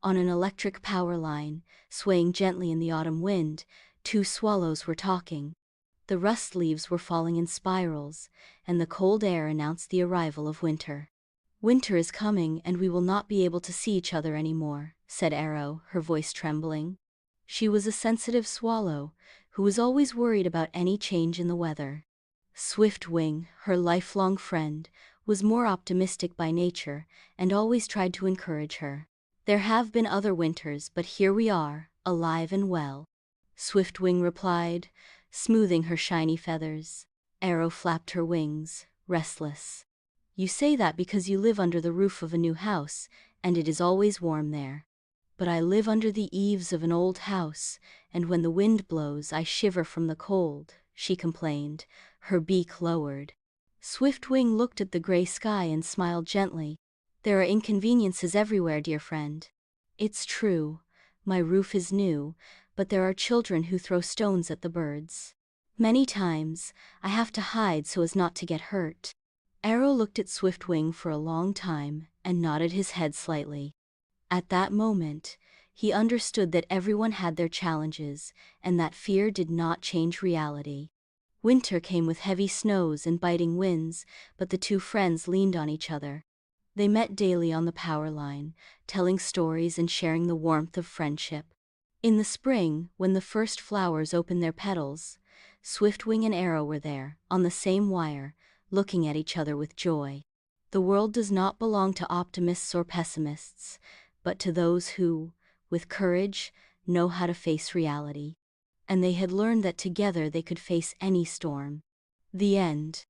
On an electric power line, swaying gently in the autumn wind, two swallows were talking. The rust leaves were falling in spirals, and the cold air announced the arrival of winter. "Winter is coming, and we will not be able to see each other anymore," said Arrow, her voice trembling. She was a sensitive swallow, who was always worried about any change in the weather. Swiftwing, her lifelong friend, was more optimistic by nature, and always tried to encourage her. "There have been other winters, but here we are, alive and well," Swiftwing replied, smoothing her shiny feathers. Arrow flapped her wings, restless. "You say that because you live under the roof of a new house, and it is always warm there. But I live under the eaves of an old house, and when the wind blows I shiver from the cold," she complained, her beak lowered. Swiftwing looked at the gray sky and smiled gently. "There are inconveniences everywhere, dear friend. It's true, my roof is new, but there are children who throw stones at the birds. Many times, I have to hide so as not to get hurt." Arrow looked at Swiftwing for a long time, and nodded his head slightly. At that moment, he understood that everyone had their challenges, and that fear did not change reality. Winter came with heavy snows and biting winds, but the two friends leaned on each other. They met daily on the power line, telling stories and sharing the warmth of friendship. In the spring, when the first flowers opened their petals, Swiftwing and Arrow were there, on the same wire, looking at each other with joy. The world does not belong to optimists or pessimists, but to those who, with courage, know how to face reality. And they had learned that together they could face any storm. The end.